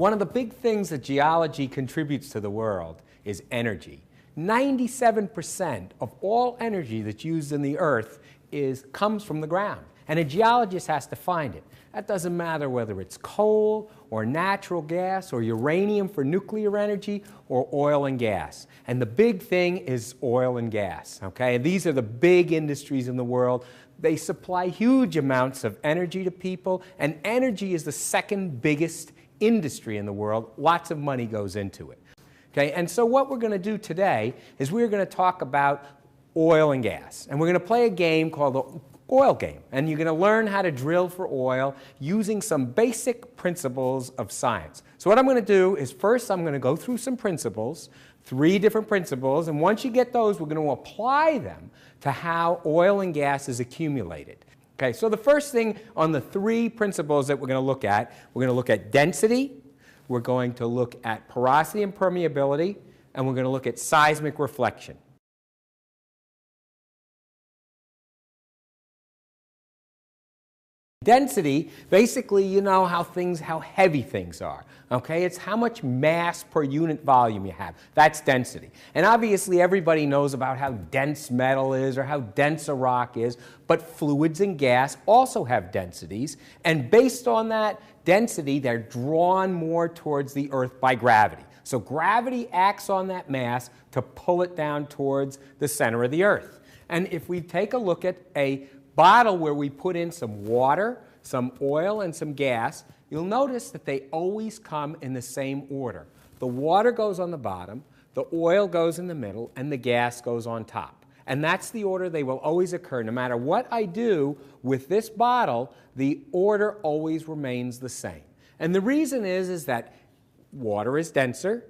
One of the big things that geology contributes to the world is energy. 97% of all energy that's used in the earth comes from the ground, and a geologist has to find it. That doesn't matter whether it's coal or natural gas or uranium for nuclear energy or oil and gas. And the big thing is oil and gas, okay? And these are the big industries in the world. They supply huge amounts of energy to people, and energy is the second biggest industry in the world. Lots of money goes into it. Okay, and so what we're going to do today is we're going to talk about oil and gas. And we're going to play a game called the oil game. And you're going to learn how to drill for oil using some basic principles of science. So what I'm going to do is first I'm going to go through some principles, 3 different principles, and once you get those, we're going to apply them to how oil and gas is accumulated. Okay, so the first thing on the 3 principles that we're going to look at density, we're going to look at porosity and permeability, and we're going to look at seismic reflection. Density, basically, you know how heavy things are, okay? It's how much mass per unit volume you have. That's density. And obviously, everybody knows about how dense metal is or how dense a rock is, but fluids and gas also have densities, and based on that density, they're drawn more towards the Earth by gravity. So gravity acts on that mass to pull it down towards the center of the Earth. And if we take a look at a bottle where we put in some water, some oil, and some gas, you'll notice that they always come in the same order. The water goes on the bottom, the oil goes in the middle, and the gas goes on top. And that's the order they will always occur. No matter what I do with this bottle, the order always remains the same. And the reason is that water is denser,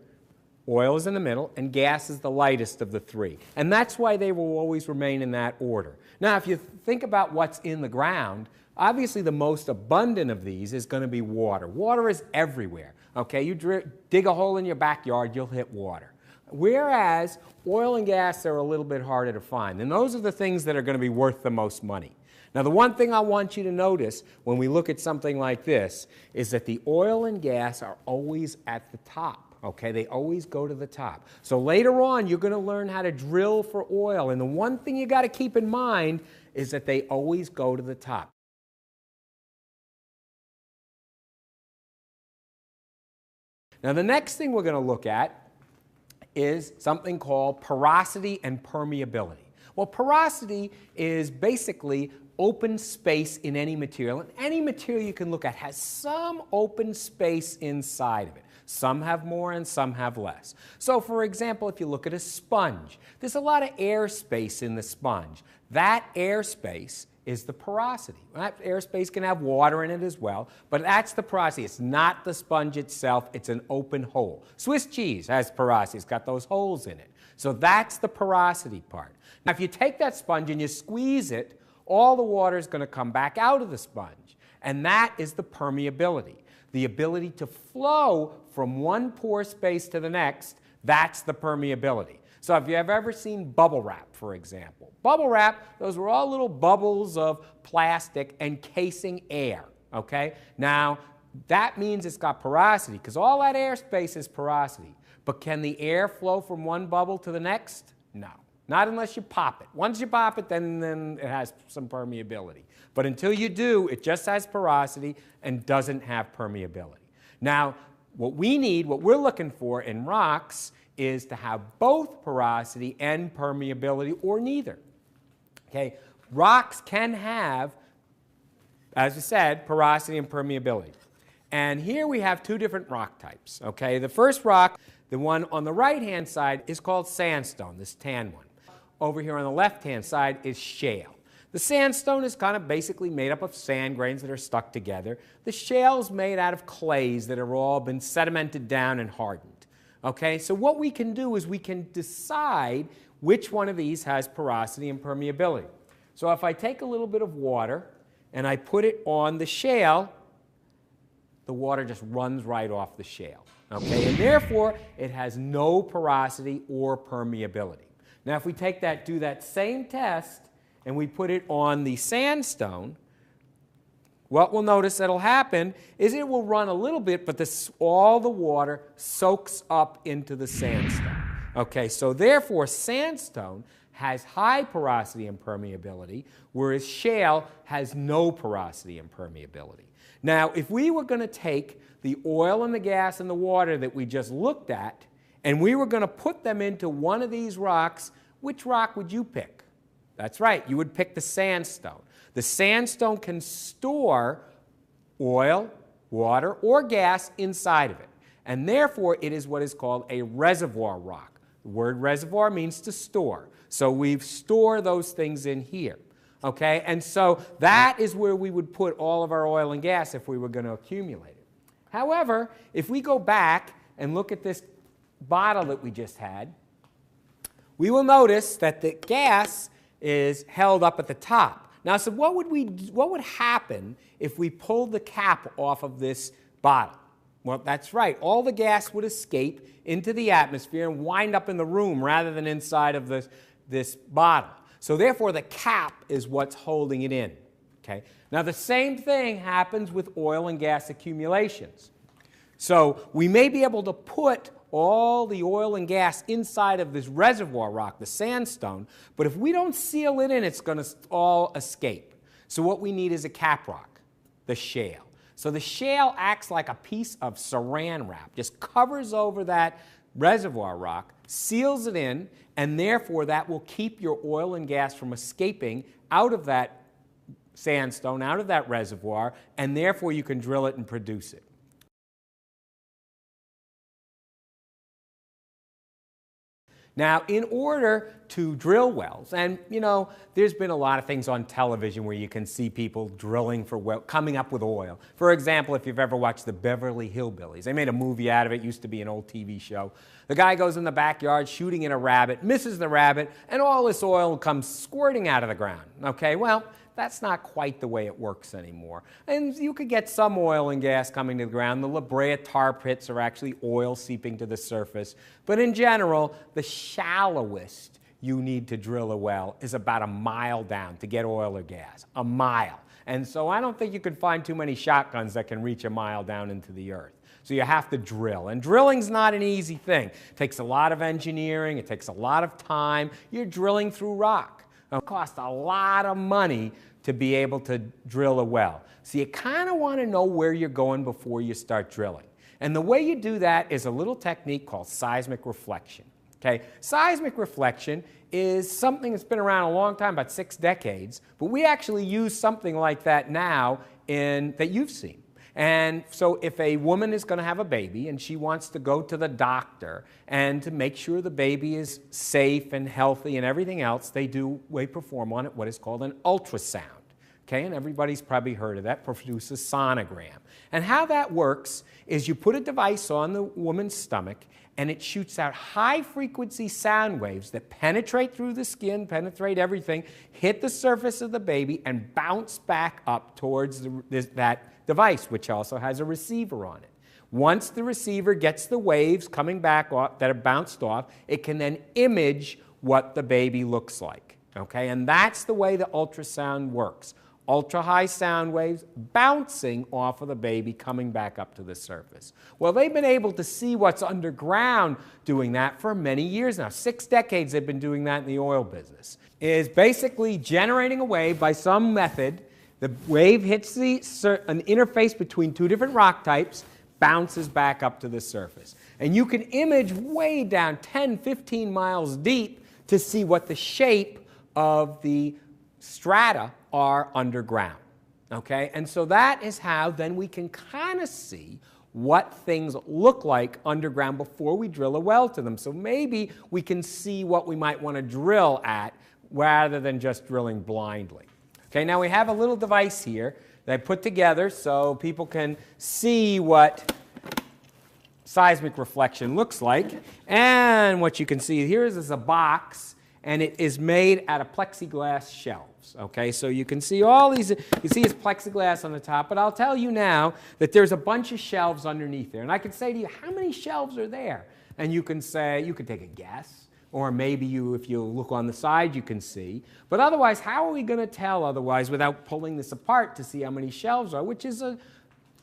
oil is in the middle, and gas is the lightest of the 3. And that's why they will always remain in that order. Now, if you think about what's in the ground, obviously the most abundant of these is going to be water. Water is everywhere. Okay, you dig a hole in your backyard, you'll hit water. Whereas oil and gas are a little bit harder to find. And those are the things that are going to be worth the most money. Now, the one thing I want you to notice when we look at something like this is that the oil and gas are always at the top. Okay, they always go to the top. So later on, you're going to learn how to drill for oil. And the one thing you got to keep in mind is that they always go to the top. Now, the next thing we're going to look at is something called porosity and permeability. Well, porosity is basically open space in any material. And any material you can look at has some open space inside of it. Some have more and some have less. So, for example, if you look at a sponge, there's a lot of air space in the sponge. That air space is the porosity. That air space can have water in it as well, but that's the porosity. It's not the sponge itself, it's an open hole. Swiss cheese has porosity, it's got those holes in it. So that's the porosity part. Now, if you take that sponge and you squeeze it, all the water is going to come back out of the sponge, and that is the permeability. The ability to flow from one pore space to the next, that's the permeability. So if you have ever seen bubble wrap, for example. Bubble wrap, those were all little bubbles of plastic encasing air, okay? Now, that means it's got porosity, because all that air space is porosity. But can the air flow from one bubble to the next? No. Not unless you pop it. Once you pop it, then it has some permeability. But until you do, it just has porosity and doesn't have permeability. Now, what we're looking for in rocks is to have both porosity and permeability, or neither. Okay? Rocks can have, as I said, porosity and permeability. And here we have 2 different rock types. Okay? The first rock, the one on the right-hand side, is called sandstone, this tan one. Over here on the left-hand side is shale. The sandstone is kind of basically made up of sand grains that are stuck together. The shale is made out of clays that have all been sedimented down and hardened. Okay, so what we can do is we can decide which one of these has porosity and permeability. So if I take a little bit of water and I put it on the shale, the water just runs right off the shale. Okay, and therefore it has no porosity or permeability. Now if we take do that same test and we put it on the sandstone, what we'll notice that'll happen is it will run a little bit, but all the water soaks up into the sandstone. Okay, so therefore sandstone has high porosity and permeability, whereas shale has no porosity and permeability. Now, if we were going to take the oil and the gas and the water that we just looked at, and we were going to put them into one of these rocks, which rock would you pick? That's right, you would pick the sandstone. The sandstone can store oil, water, or gas inside of it, and therefore it is what is called a reservoir rock. The word reservoir means to store. So we store those things in here. Okay? And so that is where we would put all of our oil and gas if we were going to accumulate it. However, if we go back and look at this bottle that we just had, we will notice that the gas is held up at the top. Now, so what would happen if we pulled the cap off of this bottle? Well, that's right. All the gas would escape into the atmosphere and wind up in the room rather than inside of this bottle. So therefore, the cap is what's holding it in. Okay? Now, the same thing happens with oil and gas accumulations. So we may be able to put all the oil and gas inside of this reservoir rock, the sandstone, but if we don't seal it in, it's going to all escape. So what we need is a cap rock, the shale. So the shale acts like a piece of saran wrap, just covers over that reservoir rock, seals it in, and therefore that will keep your oil and gas from escaping out of that sandstone, out of that reservoir, and therefore you can drill it and produce it. Now, in order to drill wells, and you know, there's been a lot of things on television where you can see people drilling for well, coming up with oil. For example, if you've ever watched the Beverly Hillbillies, they made a movie out of it, used to be an old TV show. The guy goes in the backyard shooting at a rabbit, misses the rabbit, and all this oil comes squirting out of the ground. Okay, well, that's not quite the way it works anymore. And you could get some oil and gas coming to the ground. The La Brea tar pits are actually oil seeping to the surface. But in general, the shallowest you need to drill a well is about a mile down to get oil or gas. A mile. And so I don't think you could find too many shotguns that can reach a mile down into the earth. So you have to drill. And drilling's not an easy thing. It takes a lot of engineering. It takes a lot of time. You're drilling through rock. It costs a lot of money to be able to drill a well. So you kind of want to know where you're going before you start drilling. And the way you do that is a little technique called seismic reflection. Okay? Seismic reflection is something that's been around a long time, about 6 decades, but we actually use something like that now that you've seen. And so if a woman is going to have a baby and she wants to go to the doctor and to make sure the baby is safe and healthy and everything else, they perform on it what is called an ultrasound. Okay, and everybody's probably heard of that, produce a sonogram. And how that works is you put a device on the woman's stomach and it shoots out high-frequency sound waves that penetrate through the skin, penetrate everything, hit the surface of the baby, and bounce back up towards that device, which also has a receiver on it. Once the receiver gets the waves coming back off that are bounced off, it can then image what the baby looks like. Okay? And that's the way the ultrasound works. Ultra-high sound waves bouncing off of the baby coming back up to the surface. Well, they've been able to see what's underground doing that for many years now. 6 decades they've been doing that in the oil business. It is basically generating a wave by some method. The wave hits an interface between 2 different rock types, bounces back up to the surface. And you can image way down 10, 15 miles deep to see what the shape of the strata are underground. Okay? And so that is how then we can kind of see what things look like underground before we drill a well to them. So maybe we can see what we might want to drill at rather than just drilling blindly. Okay, now we have a little device here that I put together so people can see what seismic reflection looks like. And what you can see here is a box, and it is made out of plexiglass shelves. Okay, so you can see all these, you see it's plexiglass on the top, but I'll tell you now that there's a bunch of shelves underneath there. And I could say to you, how many shelves are there? And you can say, you could take a guess. or maybe if you look on the side, you can see. But otherwise, how are we going to tell otherwise without pulling this apart to see how many shelves are, which is a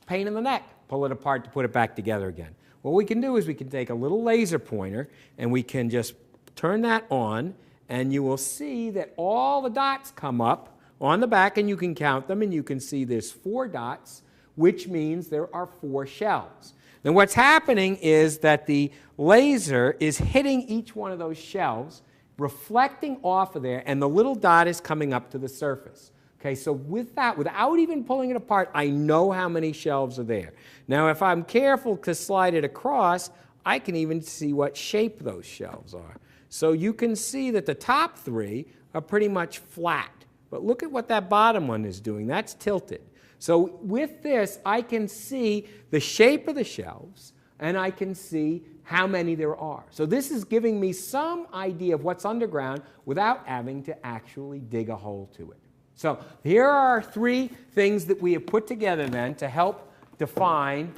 pain in the neck. Pull it apart to put it back together again. What we can do is we can take a little laser pointer and we can just turn that on, and you will see that all the dots come up on the back, and you can count them, and you can see there's 4 dots, which means there are 4 shelves. Then what's happening is that the laser is hitting each one of those shelves, reflecting off of there, and the little dot is coming up to the surface. Okay, so with that, without even pulling it apart, I know how many shelves are there. Now, if I'm careful to slide it across, I can even see what shape those shelves are. So you can see that the top 3 are pretty much flat. But look at what that bottom one is doing. That's tilted. So with this, I can see the shape of the shelves, and I can see how many there are. So this is giving me some idea of what's underground without having to actually dig a hole to it. So here are 3 things that we have put together then to help define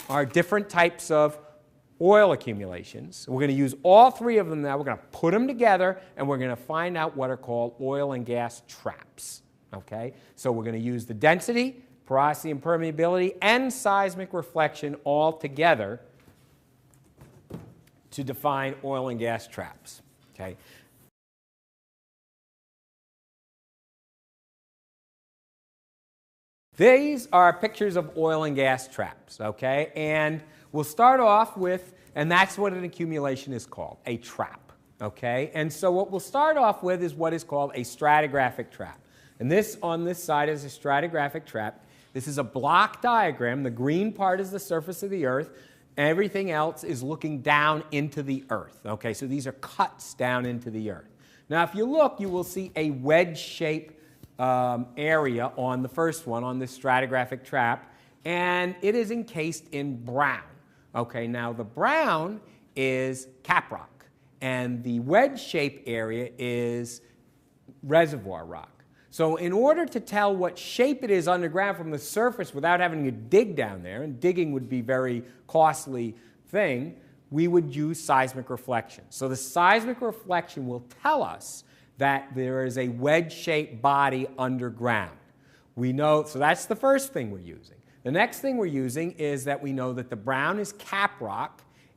our different types of oil accumulations. We're going to use all 3 of them now. We're going to put them together, and we're going to find out what are called oil and gas traps. Okay? So we're going to use the density, porosity and permeability, and seismic reflection all together to define oil and gas traps. Okay? These are pictures of oil and gas traps, okay? And we'll start off with, and that's what an accumulation is called, a trap, okay? And so what we'll start off with is what is called a stratigraphic trap. And this on this side is a stratigraphic trap. This is a block diagram. The green part is the surface of the Earth. Everything else is looking down into the Earth, okay? So these are cuts down into the Earth. Now, if you look, you will see a wedge-shaped area on the first one, on this stratigraphic trap, and it is encased in brown. Okay, now the brown is caprock, and the wedge-shaped area is reservoir rock. So in order to tell what shape it is underground from the surface without having to dig down there, and digging would be a very costly thing, we would use seismic reflection. So the seismic reflection will tell us that there is a wedge-shaped body underground. We know, so that's the first thing we're using. The next thing we're using is that we know that the brown is caprock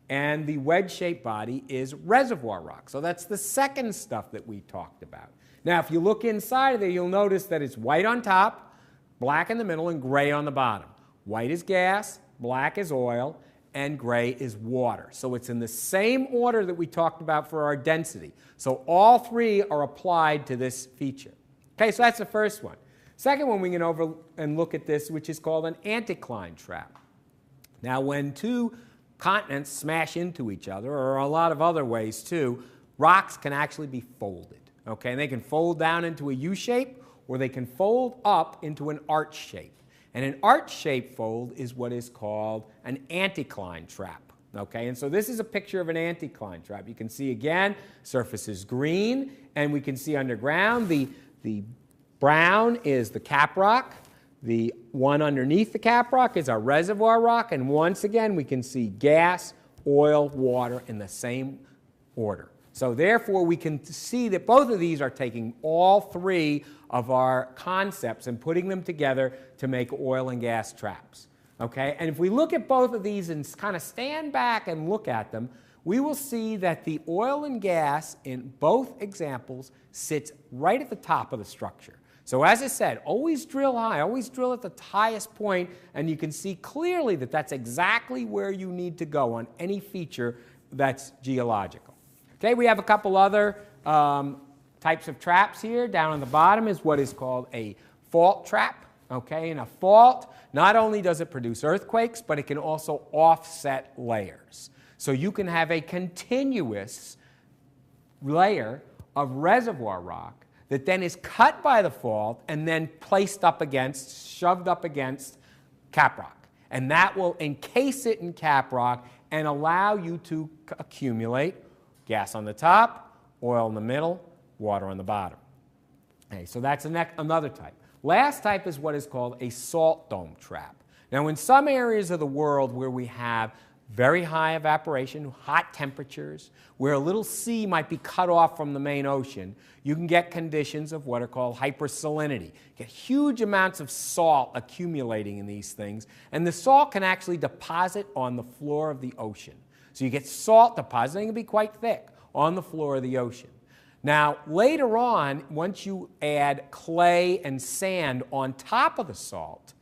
and the wedge-shaped body is reservoir rock. So that's the second stuff that we talked about. Now, if you look inside of there, you'll notice that it's white on top, black in the middle, and gray on the bottom. White is gas, black is oil, and gray is water. So it's in the same order that we talked about for our density. So all 3 are applied to this feature. Okay, so that's the first one. Second one, we can over and look at this, which is called an anticline trap. Now, when 2 continents smash into each other, or a lot of other ways too, rocks can actually be folded. Okay, and they can fold down into a U shape, or they can fold up into an arch shape. And an arch-shaped fold is what is called an anticline trap. Okay, and so this is a picture of an anticline trap. You can see again, surface is green, and we can see underground the brown is the caprock. The one underneath the caprock is our reservoir rock, and once again we can see gas, oil, water in the same order. So therefore we can see that both of these are taking all 3 of our concepts and putting them together to make oil and gas traps. Okay? And if we look at both of these and kind of stand back and look at them, we will see that the oil and gas in both examples sits right at the top of the structure. So as I said, always drill high, always drill at the highest point, and you can see clearly that that's exactly where you need to go on any feature that's geological. Okay, we have a couple other types of traps here. Down on the bottom is what is called a fault trap. Okay, and a fault, not only does it produce earthquakes, but it can also offset layers. So you can have a continuous layer of reservoir rock that then is cut by the fault and then placed up against, shoved up against caprock. And that will encase it in caprock and allow you to accumulate gas on the top, oil in the middle, water on the bottom. Okay, so that's another type. Last type is what is called a salt dome trap. Now, in some areas of the world where we have very high evaporation, hot temperatures, where a little sea might be cut off from the main ocean, you can get conditions of what are called hypersalinity. You get huge amounts of salt accumulating in these things, and the salt can actually deposit on the floor of the ocean. So you get salt depositing, it can be quite thick, on the floor of the ocean. Now, later on, once you add clay and sand on top of the salt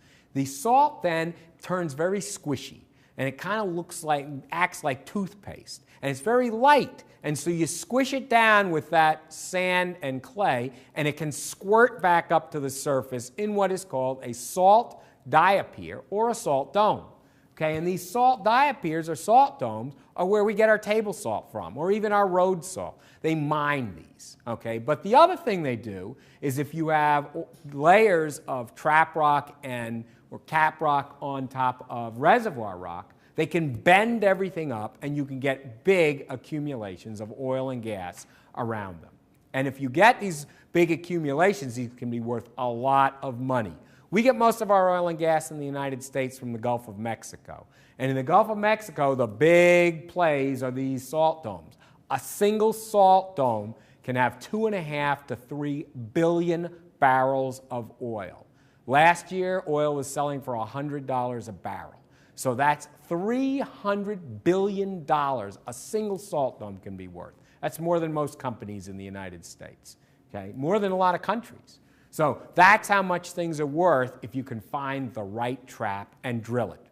then turns very squishy. And it kind of acts like toothpaste. And it's very light. And so you squish it down with that sand and clay, and it can squirt back up to the surface in what is called a salt diapier or a salt dome. Okay, and these salt diapiers or salt domes are where we get our table salt from, or even our road salt. They mine these. Okay, but the other thing they do is if you have layers of trap rock or cap rock on top of reservoir rock, they can bend everything up and you can get big accumulations of oil and gas around them. And if you get these big accumulations, these can be worth a lot of money. We get most of our oil and gas in the United States from the Gulf of Mexico. And in the Gulf of Mexico, the big plays are these salt domes. A single salt dome can have 2.5 to 3 billion barrels of oil. Last year, oil was selling for $100 a barrel. So that's $300 billion a single salt dome can be worth. That's more than most companies in the United States, okay? More than a lot of countries. So that's how much things are worth if you can find the right trap and drill it,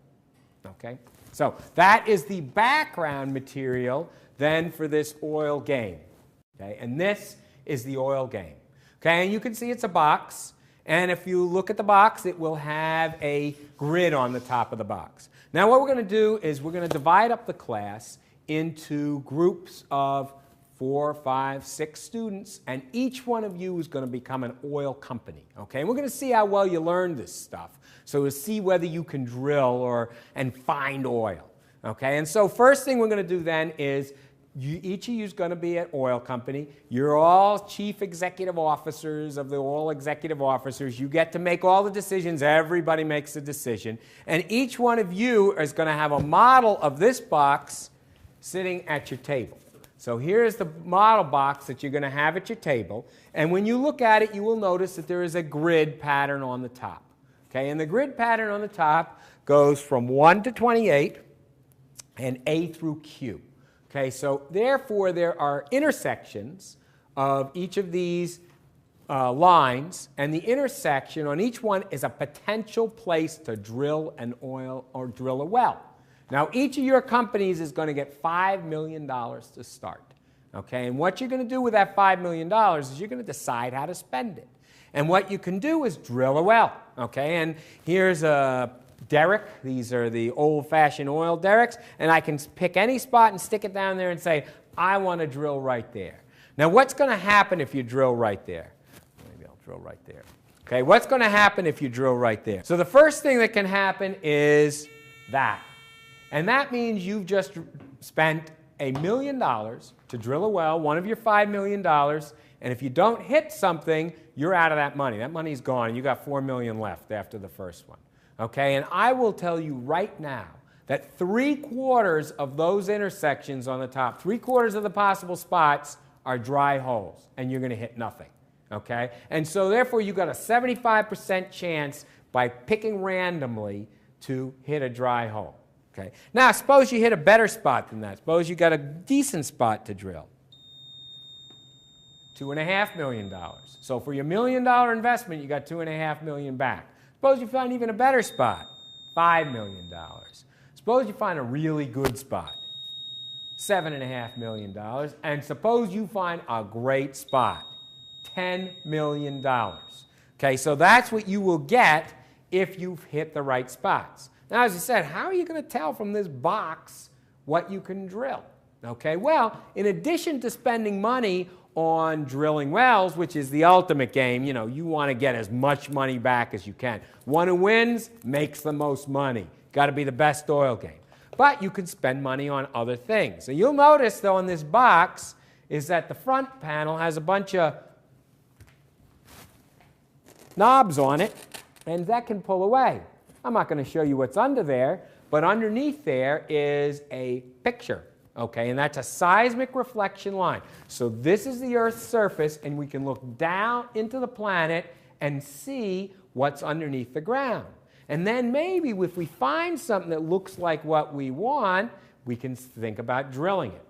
okay? So that is the background material then for this oil game, okay? And this is the oil game, okay? And you can see it's a box. And if you look at the box, it will have a grid on the top of the box. Now what we're going to do is we're going to divide up the class into groups of 4, 5, 6 students, and each one of you is going to become an oil company. Okay? And we're going to see how well you learn this stuff, so to see whether you can drill and find oil. Okay? And so first thing we're going to do then is each of you is going to be an oil company. You're all chief executive officers of the oil executive officers. You get to make all the decisions. Everybody makes a decision. And each one of you is going to have a model of this box sitting at your table. So here's the model box that you're going to have at your table. And when you look at it, you will notice that there is a grid pattern on the top. Okay? And the grid pattern on the top goes from 1 to 28 and A through Q. Okay, so therefore there are intersections of each of these lines, and the intersection on each one is a potential place to drill an oil or drill a well. Now each of your companies is going to get $5 million to start. Okay, and what you're going to do with that $5 million is you're going to decide how to spend it. And what you can do is drill a well. Okay, and here's a derrick. These are the old-fashioned oil derricks, and I can pick any spot and stick it down there and say, I want to drill right there. Now, what's going to happen if you drill right there? Maybe I'll drill right there. Okay, what's going to happen if you drill right there? So the first thing that can happen is that. And that means you've just spent $1 million to drill a well, one of your $5 million, and if you don't hit something, you're out of that money. That money's gone, and you got $4 million left after the first one. Okay, and I will tell you right now that 3/4 of those intersections on the top, 3/4 of the possible spots are dry holes, and you're going to hit nothing. Okay, and so therefore you've got a 75% chance by picking randomly to hit a dry hole. Okay, now suppose you hit a better spot than that. Suppose you got a decent spot to drill. $2.5 million. So for your $1 million investment, you got $2.5 million back. Suppose you find even a better spot, $5 million. Suppose you find a really good spot, $7.5 million. And suppose you find a great spot, $10 million. Okay, so that's what you will get if you've hit the right spots. Now, as I said, how are you going to tell from this box what you can drill? Okay, well, in addition to spending money on drilling wells, which is the ultimate game, you know, you want to get as much money back as you can. One who wins makes the most money. Got to be the best oil game. But you can spend money on other things. And you'll notice, though, on this box is that the front panel has a bunch of knobs on it, and that can pull away. I'm not going to show you what's under there, but underneath there is a picture. Okay, and that's a seismic reflection line. So this is the Earth's surface, and we can look down into the planet and see what's underneath the ground. And then maybe if we find something that looks like what we want, we can think about drilling it.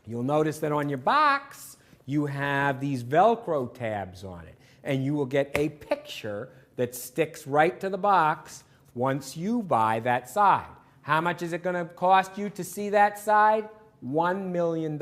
You'll notice that on your box, you have these Velcro tabs on it, and you will get a picture that sticks right to the box once you buy that side. How much is it going to cost you to see that side? $1 million.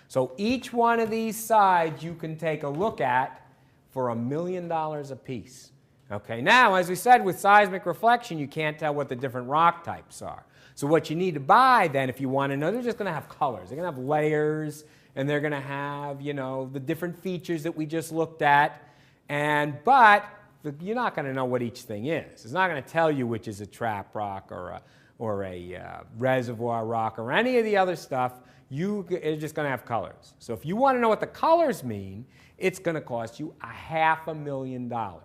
So each one of these sides you can take a look at for $1 million a piece. Okay, now, as we said, with seismic reflection, you can't tell what the different rock types are. So what you need to buy then, if you want to know, they're just going to have colors. They're going to have layers, and they're going to have, you know, the different features that we just looked at. But you're not going to know what each thing is. It's not going to tell you which is a trap rock or a reservoir rock or any of the other stuff. It's just going to have colors. So if you want to know what the colors mean, it's going to cost you $500,000.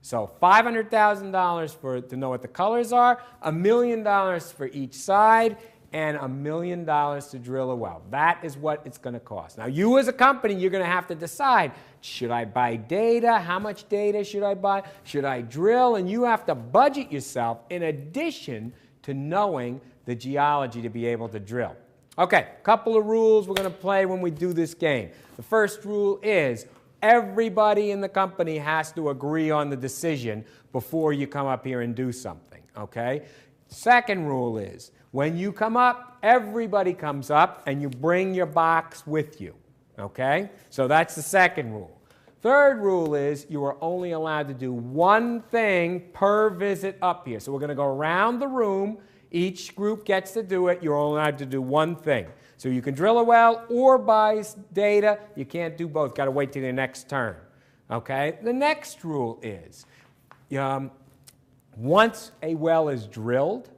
So $500,000 to know what the colors are, $1 million for each side, and $1 million to drill a well. That is what it's going to cost. Now, you as a company, you're going to have to decide, should I buy data? How much data should I buy? Should I drill? And you have to budget yourself in addition to knowing the geology to be able to drill. Okay, a couple of rules we're going to play when we do this game. The first rule is everybody in the company has to agree on the decision before you come up here and do something, okay? Second rule is when you come up, everybody comes up and you bring your box with you, okay? So that's the second rule. Third rule is you are only allowed to do one thing per visit up here. So we're going to go around the room. Each group gets to do it. You're only allowed to do one thing. So you can drill a well or buy data. You can't do both. Got to wait till your next turn. Okay? The next rule is once a well is drilled,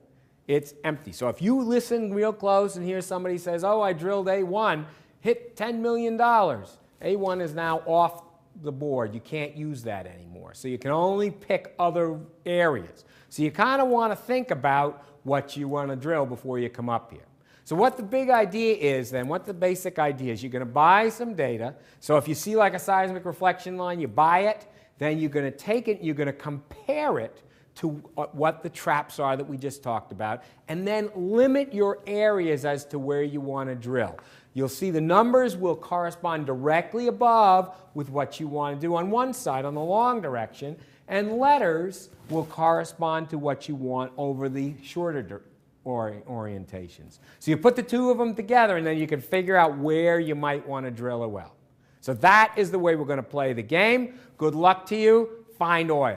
it's empty. So if you listen real close and hear somebody says, oh, I drilled A1, hit $10 million. A1 is now off the board. You can't use that anymore. So you can only pick other areas. So you kind of want to think about what you want to drill before you come up here. So what the big idea is then, what the basic idea is, you're going to buy some data. So if you see like a seismic reflection line, you buy it, then you're going to take it, you're going to compare it to what the traps are that we just talked about, and then limit your areas as to where you want to drill. You'll see the numbers will correspond directly above with what you want to do on one side, on the long direction, and letters will correspond to what you want over the shorter orientations. So you put the two of them together, and then you can figure out where you might want to drill a well. So that is the way we're going to play the game. Good luck to you. Find oil.